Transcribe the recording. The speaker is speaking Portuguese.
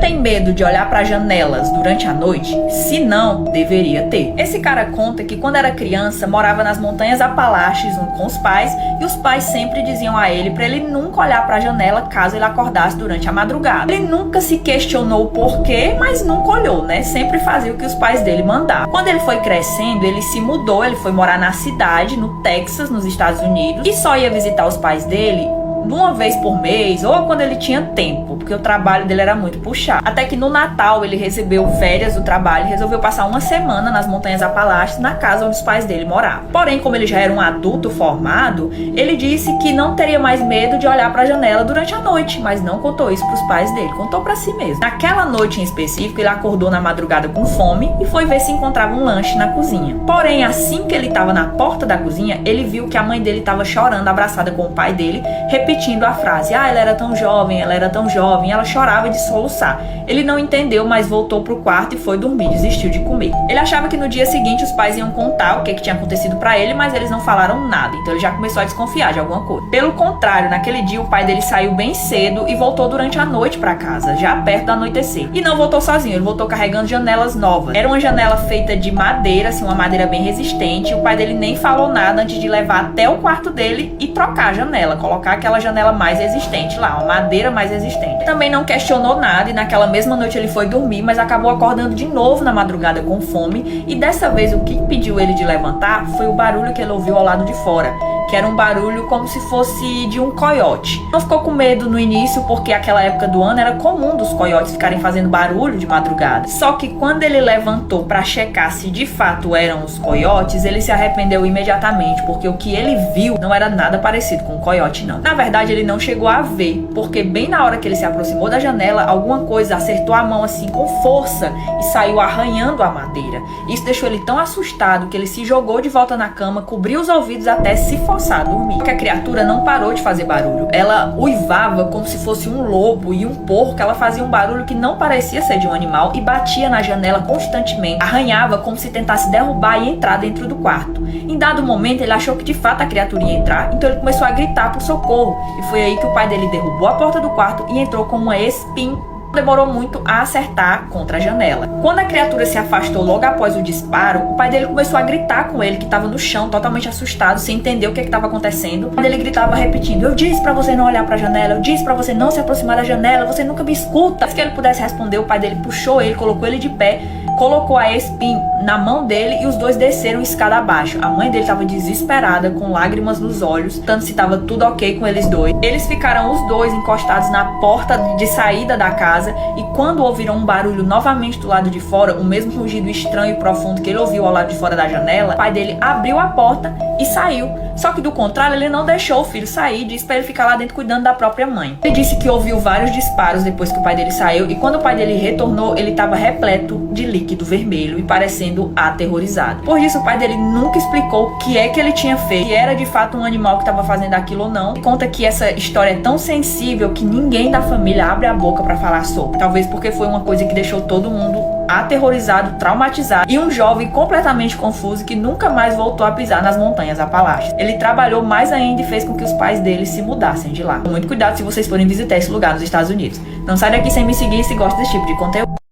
tem medo de olhar para janelas durante a noite? Se não, deveria ter. Esse cara conta que quando era criança morava nas montanhas Apalaches com os pais, e os pais sempre diziam a ele para ele nunca olhar para a janela caso ele acordasse durante a madrugada. Ele nunca se questionou o porquê, mas nunca olhou, né? Sempre fazia o que os pais dele mandavam. Quando ele foi crescendo, ele se mudou, ele foi morar na cidade, no Texas, nos Estados Unidos, e só ia visitar os pais dele uma vez por mês, ou quando ele tinha tempo, porque o trabalho dele era muito puxado. Até que no Natal ele recebeu férias do trabalho e resolveu passar uma semana nas montanhas Apalaches, na casa onde os pais dele moravam. Porém, como ele já era um adulto formado, ele disse que não teria mais medo de olhar para a janela durante a noite, mas não contou isso para os pais dele, contou para si mesmo. Naquela noite em específico, ele acordou na madrugada com fome e foi ver se encontrava um lanche na cozinha. Porém, assim que ele estava na porta da cozinha, ele viu que a mãe dele estava chorando, abraçada com o pai dele, repetindo a frase: ela era tão jovem, ela era tão jovem. Ela chorava de soluçar. Ele não entendeu, mas voltou pro quarto e foi dormir, desistiu de comer. Ele achava que no dia seguinte os pais iam contar o que tinha acontecido pra ele, mas eles não falaram nada, então ele já começou a desconfiar de alguma coisa. Pelo contrário, naquele dia o pai dele saiu bem cedo e voltou durante a noite pra casa, já perto do anoitecer. E não voltou sozinho, ele voltou carregando janelas novas. Era uma janela feita de madeira, assim, uma madeira bem resistente. O pai dele nem falou nada antes de levar até o quarto dele e trocar a janela, colocar aquela janela mais resistente lá, uma madeira mais resistente. Também não questionou nada e naquela mesma noite ele foi dormir, mas acabou acordando de novo na madrugada com fome, e dessa vez o que impediu ele de levantar foi o barulho que ele ouviu ao lado de fora, que era um barulho como se fosse de um coiote. Não ficou com medo no início, porque aquela época do ano era comum dos coiotes ficarem fazendo barulho de madrugada. Só que quando ele levantou para checar se de fato eram os coiotes, ele se arrependeu imediatamente, porque o que ele viu não era nada parecido com um coiote, não. Na verdade, ele não chegou a ver, porque bem na hora que ele se aproximou da janela, alguma coisa acertou a mão assim com força e saiu arranhando a madeira. Isso deixou ele tão assustado que ele se jogou de volta na cama, cobriu os ouvidos até se forçar a dormir. Porque a criatura não parou de fazer barulho. Ela uivava como se fosse um lobo e um porco. Ela fazia um barulho que não parecia ser de um animal e batia na janela constantemente. Arranhava como se tentasse derrubar e entrar dentro do quarto. Em dado momento, ele achou que de fato a criatura ia entrar, então ele começou a gritar por socorro. E foi aí que o pai dele derrubou a porta do quarto e entrou com uma espinha. Demorou muito a acertar contra a janela. Quando a criatura se afastou logo após o disparo, o pai dele começou a gritar com ele, que estava no chão, totalmente assustado, sem entender o que estava acontecendo. O pai dele gritava repetindo: eu disse pra você não olhar pra janela, eu disse pra você não se aproximar da janela, você nunca me escuta. Antes que ele pudesse responder, o pai dele puxou ele, colocou ele de pé, colocou a espinha na mão dele e os dois desceram escada abaixo. A mãe dele estava desesperada, com lágrimas nos olhos, tanto se estava tudo ok com eles dois. Eles ficaram os dois encostados na porta de saída da casa, e quando ouviram um barulho novamente do lado de fora, o mesmo rugido estranho e profundo que ele ouviu ao lado de fora da janela, o pai dele abriu a porta e saiu. Só que do contrário, ele não deixou o filho sair, disse para ele ficar lá dentro cuidando da própria mãe. Ele disse que ouviu vários disparos depois que o pai dele saiu, e quando o pai dele retornou, ele estava repleto de líquido vermelho e parecendo aterrorizado. Por isso, o pai dele nunca explicou o que é que ele tinha feito, se era de fato um animal que estava fazendo aquilo ou não. Ele conta que essa história é tão sensível que ninguém da família abre a boca para falar sobre. Talvez porque foi uma coisa que deixou todo mundo aterrorizado, traumatizado, e um jovem completamente confuso que nunca mais voltou a pisar nas montanhas Apalaches. Ele trabalhou mais ainda e fez com que os pais dele se mudassem de lá. Muito cuidado se vocês forem visitar esse lugar nos Estados Unidos. Não sai daqui sem me seguir se gosta desse tipo de conteúdo.